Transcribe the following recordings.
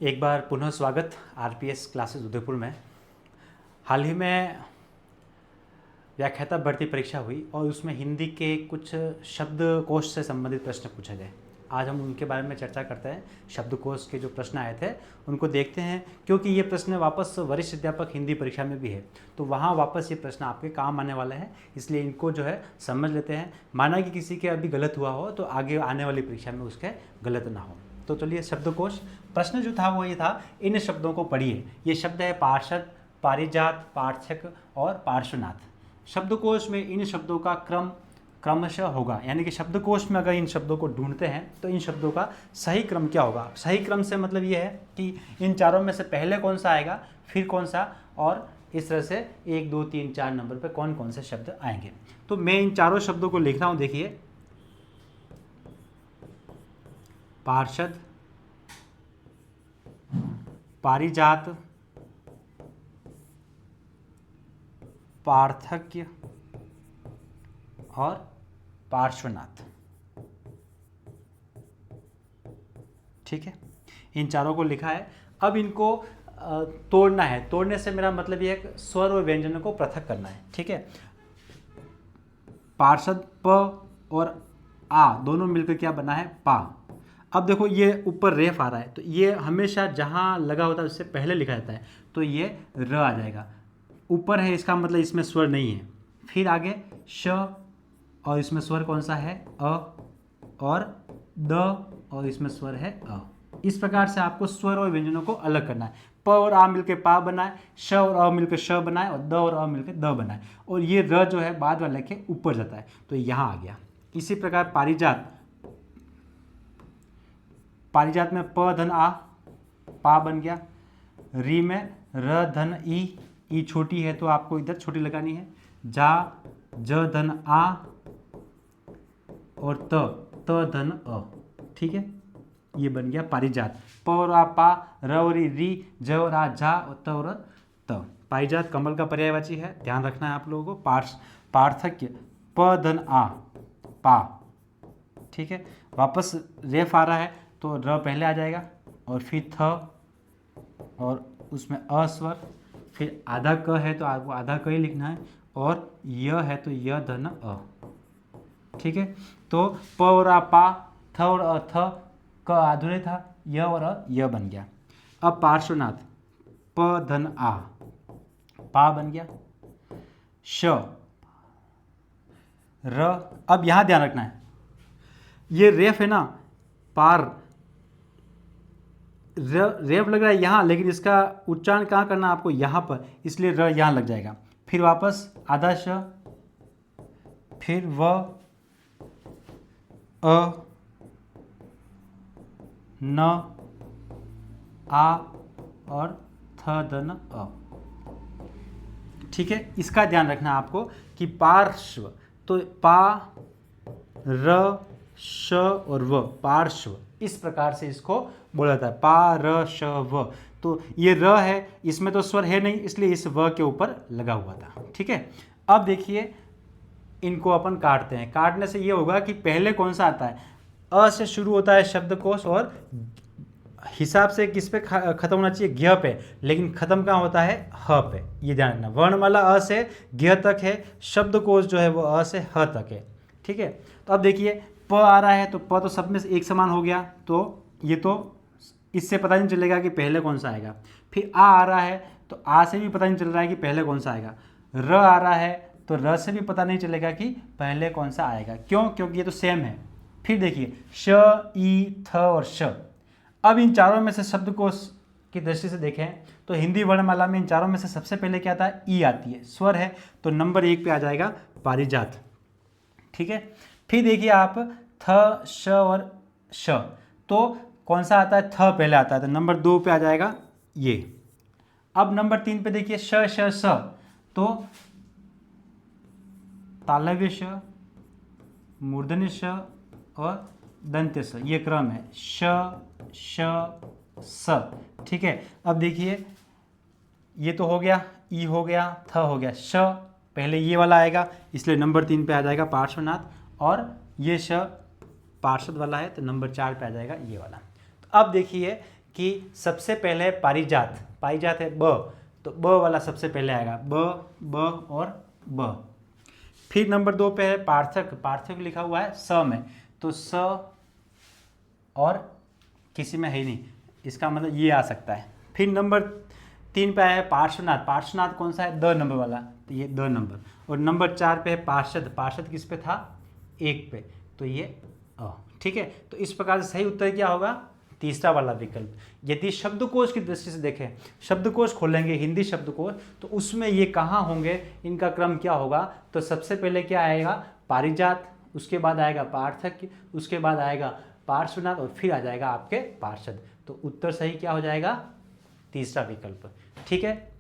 एक बार पुनः स्वागत आरपीएस क्लासेस उदयपुर में। हाल ही में व्याख्याता भर्ती परीक्षा हुई और उसमें हिंदी के कुछ शब्दकोश से संबंधित प्रश्न पूछे गए। आज हम उनके बारे में चर्चा करते हैं। शब्दकोश के जो प्रश्न आए थे उनको देखते हैं, क्योंकि ये प्रश्न वापस वरिष्ठ अध्यापक हिंदी परीक्षा में भी है, तो वहाँ वापस ये प्रश्न आपके काम आने वाले हैं, इसलिए इनको जो है समझ लेते हैं। माना कि किसी के अभी गलत हुआ हो तो आगे आने वाली परीक्षा में उसके गलत ना हो। तो चलिए, शब्दकोश प्रश्न जो था वो ये था, इन शब्दों को पढ़िए। ये शब्द है पार्षद, पारिजात, पार्थक और पार्श्वनाथ। शब्दकोश में इन शब्दों का क्रम क्रमशः होगा, यानी कि शब्दकोश में अगर इन शब्दों को ढूंढते हैं तो इन शब्दों का सही क्रम क्या होगा। सही क्रम से मतलब ये है कि इन चारों में से पहले कौन सा आएगा, फिर कौन सा, और इस तरह से 1 2 3 4 नंबर पे कौन कौन से शब्द आएंगे। तो मैं इन चारों शब्दों को लिख रहा हूँ। देखिए, पार्षद, पारिजात, पार्थक्य और पार्श्वनाथ। ठीक है, इन चारों को लिखा है। अब इनको तोड़ना है। तोड़ने से मेरा मतलब यह है कि स्वर और व्यंजनों को पृथक करना है। ठीक है, पार्षद प और आ दोनों मिलकर क्या बना है, पा। अब देखो, ये ऊपर रेफ आ रहा है, तो ये हमेशा जहाँ लगा होता है उससे पहले लिखा जाता है, तो ये र आ जाएगा। ऊपर है, इसका मतलब इसमें स्वर नहीं है। फिर आगे श, और इसमें स्वर कौन सा है, अ, और द, और इसमें स्वर है अ। इस प्रकार से आपको स्वर और व्यंजनों को अलग करना है। प और आ मिलकर पा बनाए, श और अ मिलकर श बनाए, और द और अ मिलकर द बनाए, और ये र जो है बाद वाले के ऊपर जाता है, तो यहाँ आ गया। इसी प्रकार पारिजात, पारिजात में प धन आ, पा बन गया। री में र धन ई छोटी है तो आपको इधर छोटी लगानी है। जा, ज धन आ, और त धन अ। ठीक है, ये बन गया पारिजात। प और आ पा, र और री, ज और आ जा, और त और त। पारिजात कमल का पर्यायवाची है, ध्यान रखना है आप लोगों को। पार्थक्य, प धन आ, पा। ठीक है, वापस रेफ आ रहा है तो र पहले आ जाएगा, और फिर थ, और उसमें अ स्वर, फिर आधा क है तो आपको आधा क ही लिखना है, और य है तो य धन अ। ठीक है, तो प और आ पा, थ और अ थ, क आधुरे था, य और अ य बन गया। अब पार्श्वनाथ, प धन आ, पा बन गया। श, र। अब यहां ध्यान रखना है, ये रेफ है ना, पार, रेफ लग रहा है यहाँ, लेकिन इसका उच्चारण कहाँ करना है आपको, यहाँ पर, इसलिए र यहाँ लग जाएगा। फिर वापस आधा श, फिर व, अ, न, आ, और थ धन अ। ठीक है, इसका ध्यान रखना आपको कि पार्श्व, तो पा, र, श और व, पार्श्व, इस प्रकार से इसको बोला जाता है, पा र श व। तो ये र है, इसमें तो स्वर है नहीं, इसलिए इस व के ऊपर लगा हुआ था। ठीक है, अब देखिए, इनको अपन काटते हैं। काटने से ये होगा कि पहले कौन सा आता है, अ से शुरू होता है शब्दकोश, और हिसाब से किस पे खत्म होना चाहिए, ज्ञ पे, लेकिन खत्म कहाँ होता है, ह पे। ये ध्यान रखना, वर्णमाला अ से ज्ञ तक है, शब्दकोश जो है वो अ से ह तक है। ठीक है, तो अब देखिए, प आ रहा है तो प तो सब में से एक समान हो गया, तो ये तो इससे पता नहीं चलेगा कि पहले कौन सा आएगा। फिर आ रहा है तो आ से भी पता नहीं चल रहा है कि पहले कौन सा आएगा। र आ रहा है तो र से भी पता नहीं चलेगा कि पहले कौन सा आएगा। क्यों? क्योंकि ये तो सेम है। फिर देखिए, श, ई, थ और श। अब इन चारों में से शब्दकोश की दृष्टि से देखें तो हिंदी वर्णमाला में इन चारों में से सबसे पहले क्या आता है, ई आती है, स्वर है, तो नंबर 1 पे आ जाएगा पारिजात। ठीक है, फिर देखिए आप, थ, श और श, तो कौन सा आता है, थ पहले आता है, तो नंबर 2 पे आ जाएगा ये। अब नंबर 3 पे देखिए, श, श, स, तो तालव्य श, मूर्धन्य श और दंत्य स, ये क्रम है, श, श, स। ठीक है, अब देखिए, ये तो हो गया, ई हो गया, थ हो गया, श पहले ये वाला आएगा, इसलिए नंबर 3 पे आ जाएगा पार्श्वनाथ, और ये श पार्षद वाला है तो नंबर 4 पे आ जाएगा ये वाला। तो अब देखिए कि सबसे पहले पारिजात, पारिजात है ब, तो ब वाला सबसे पहले आएगा, ब और ब। फिर नंबर 2 पे है पार्थक, पार्थक लिखा हुआ है स में, तो स और किसी में है ही नहीं, इसका मतलब ये आ सकता है। फिर नंबर 3 पे है पार्श्वनाथ, पार्श्वनाथ कौन सा है, द नंबर वाला, तो ये द नंबर। और नंबर 4 पे है पार्षद, पार्षद किस पे था, 1 पे, तो ये अ। ठीक है, तो इस प्रकार से सही उत्तर क्या होगा, तीसरा वाला विकल्प। यदि शब्दकोश की दृष्टि से देखें, शब्दकोश खोलेंगे हिंदी शब्दकोश, तो उसमें ये कहाँ होंगे, इनका क्रम क्या होगा, तो सबसे पहले क्या आएगा, पारिजात, उसके बाद आएगा पार्थक, उसके बाद आएगा पार्श्वनाथ और फिर आ जाएगा आपके पार्षद। तो उत्तर सही क्या हो जाएगा, तीसरा विकल्प। ठीक है,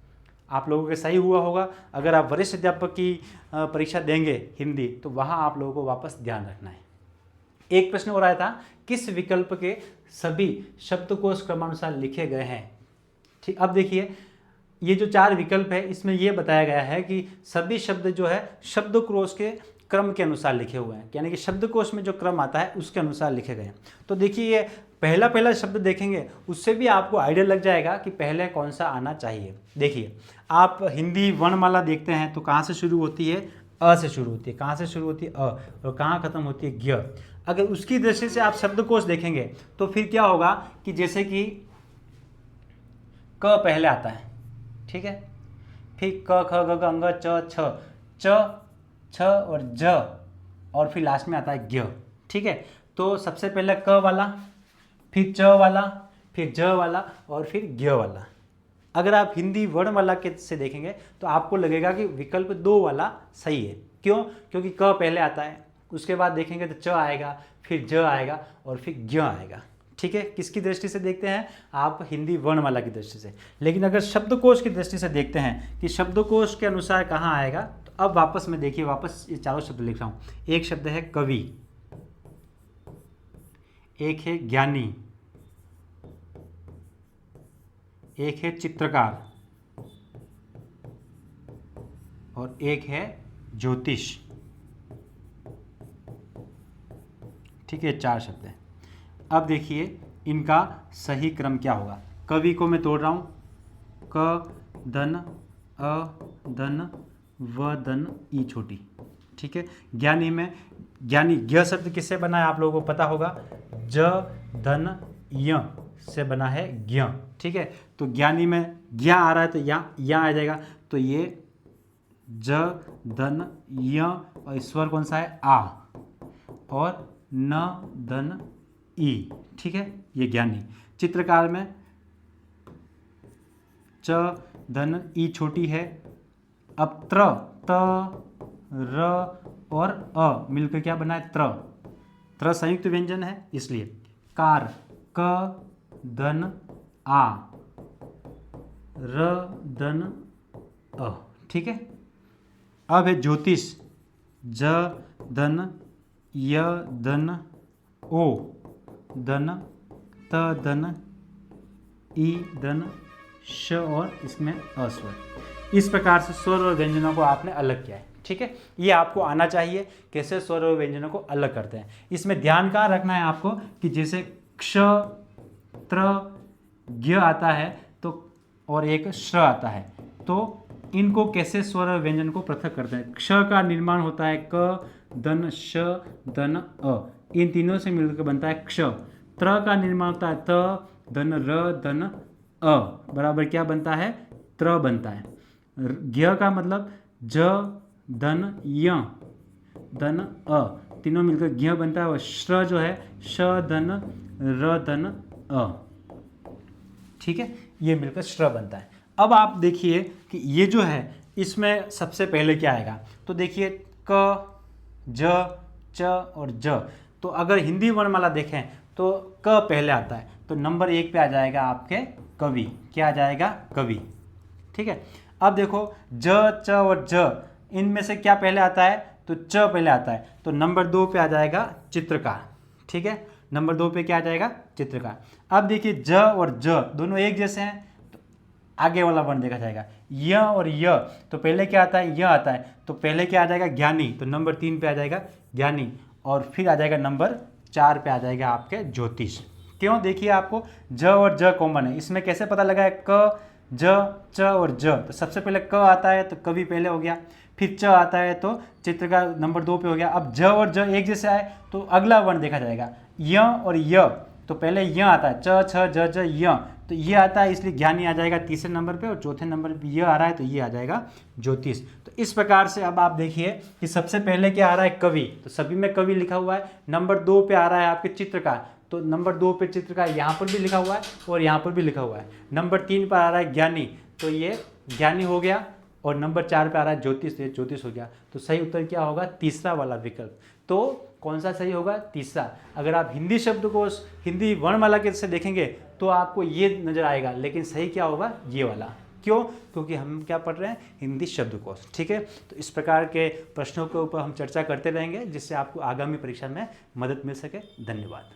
आप लोगों के सही हुआ होगा। अगर आप वरिष्ठ अध्यापक की परीक्षा देंगे हिंदी, तो वहाँ आप लोगों को वापस ध्यान रखना है। एक प्रश्न हो रहा था, किस विकल्प के सभी शब्दकोश क्रमानुसार लिखे गए हैं। ठीक, अब देखिए ये जो 4 विकल्प है, इसमें ये बताया गया है कि सभी शब्द जो है शब्दकोश के क्रम के अनुसार लिखे हुए हैं, यानी कि शब्दकोश में जो क्रम आता है उसके अनुसार लिखे गए हैं। तो देखिए ये पहला शब्द देखेंगे, उससे भी आपको आइडिया लग जाएगा कि पहले कौन सा आना चाहिए। देखिए आप हिंदी वर्णमाला देखते हैं तो कहाँ से शुरू होती है, अ से शुरू होती है, कहाँ से शुरू होती है, अ, और कहाँ खत्म होती है, ज्ञ। अगर उसकी दृष्टि से आप शब्दकोश देखेंगे तो फिर क्या होगा कि जैसे कि क पहले आता है, ठीक है, फिर क ख ग घ अंग च छ, च छ और ज, और फिर लास्ट में आता है ज्ञ। ठीक है, तो सबसे पहले क वाला, फिर च वाला, फिर ज वाला और फिर ज्ञ वाला। अगर आप हिंदी वर्णमाला के से देखेंगे तो आपको लगेगा कि विकल्प 2 वाला सही है। क्यों, क्योंकि क पहले आता है, उसके बाद देखेंगे तो च आएगा, फिर ज आएगा और फिर ज्ञ आएगा। ठीक है, किसकी दृष्टि से देखते हैं आप, हिंदी वर्णमाला की दृष्टि से। लेकिन अगर शब्दकोश की दृष्टि से देखते हैं कि शब्दकोश के अनुसार कहाँ आएगा, तो अब वापस में देखिए, वापस ये चारों शब्द लिख रहा हूँ। एक शब्द है कवि, एक है ज्ञानी, एक है चित्रकार और एक है ज्योतिष। ठीक है, 4 शब्द हैं। अब देखिए इनका सही क्रम क्या होगा। कवि को मैं तोड़ रहा हूँ, क धन अ धन व धन ई छोटी। ठीक है, ज्ञानी में ज्ञानी ज्ञ शब्द किससे बना है आप लोगों को पता होगा, ज धन य से बना है ज्ञ। ठीक है, तो ज्ञानी में ज्ञ आ रहा है तो या आ जाएगा, तो ये ज धन य और स्वर कौन सा है, आ, और न धन ई। ठीक है, ये ज्ञानी। चित्रकार में च धन ई छोटी है। अब त्र, त र और अ मिलकर क्या बना है, त्र, त्र संयुक्त व्यंजन है इसलिए। कार, क धन आ, र धन अ। ठीक है, अब है ज्योतिष, ज धन य धन ओ धन त धन ई धन श और इसमें अस्वर। इस प्रकार से स्वर और व्यंजनों को आपने अलग किया है। ठीक है, ये आपको आना चाहिए कैसे स्वर और व्यंजनों को अलग करते हैं। इसमें ध्यान कहाँ रखना है आपको कि जैसे क्ष त्र ज्ञ आता है तो और एक श्र आता है, तो इनको कैसे स्वर और व्यंजन को पृथक करते हैं। क्ष का निर्माण होता है क धन श धन अ, इन तीनों से मिलकर बनता है क्ष। त्र का निर्माण होता है त धन र धन अ, बराबर क्या बनता है, त्र बनता है। ज्ञ का मतलब ज धन य धन अ, तीनों मिलकर ज्ञ बनता है। और श्र जो है श धन र धन अ। ठीक है, ये मिलकर श्र बनता है। अब आप देखिए कि ये जो है इसमें सबसे पहले क्या आएगा, तो देखिए क ज च और ज। तो अगर हिंदी वर्णमाला देखें तो क पहले आता है, तो नंबर 1 पे आ जाएगा आपके कवि। क्या आ जाएगा, कवि। ठीक है, अब देखो ज च और ज, इनमें से क्या पहले आता है, तो च पहले आता है, तो नंबर 2 पे आ जाएगा चित्रकार। ठीक है, नंबर 2 पे क्या आ जाएगा, चित्रकार। अब देखिए ज और ज दोनों एक जैसे हैं, तो आगे वाला वर्ण देखा जाएगा। य और य, तो पहले क्या आता है, य आता है, तो पहले क्या आ जाएगा, ज्ञानी, तो नंबर 3 पे आ जाएगा ज्ञानी। और फिर आ जाएगा नंबर 4 पे आ जाएगा आपके ज्योतिष। क्यों? देखिए आपको ज और ज कॉमन है, इसमें कैसे पता लगा है? क, ज, च और ज। तो सबसे पहले क आता है तो कवि पहले हो गया, फिर च आता है तो चित्र का नंबर 2 पे हो गया। अब ज और ज एक जैसे आए तो अगला वर्ण देखा जाएगा, य और य। तो पहले य आता है, च, छ, ज, ज, य, तो ये आता है, इसलिए ज्ञानी आ जाएगा तीसरे नंबर पे, और चौथे नंबर पे ये आ रहा है तो ये आ जाएगा ज्योतिष। तो इस प्रकार से अब आप देखिए कि सबसे पहले क्या आ रहा है? कवि, तो सभी में कवि लिखा हुआ है। नंबर 2 पे आ रहा है आपके चित्रकार, तो नंबर 2 पे चित्रकार यहाँ पर भी लिखा हुआ है और यहाँ पर भी लिखा हुआ है। नंबर 3 पर आ रहा है ज्ञानी, तो ये ज्ञानी हो गया, और नंबर 4 पे आ रहा है ज्योतिष, तो ये ज्योतिष हो गया। तो सही उत्तर क्या होगा? तीसरा वाला विकल्प। तो कौन सा सही होगा? तीसरा। अगर आप हिंदी शब्दकोश, हिंदी वर्णमाला के से देखेंगे तो आपको ये नजर आएगा, लेकिन सही क्या होगा? ये वाला। क्यों? क्योंकि हम क्या पढ़ रहे हैं? हिंदी शब्दकोश। ठीक है, तो इस प्रकार के प्रश्नों के ऊपर हम चर्चा करते रहेंगे, जिससे आपको आगामी परीक्षा में मदद मिल सके। धन्यवाद।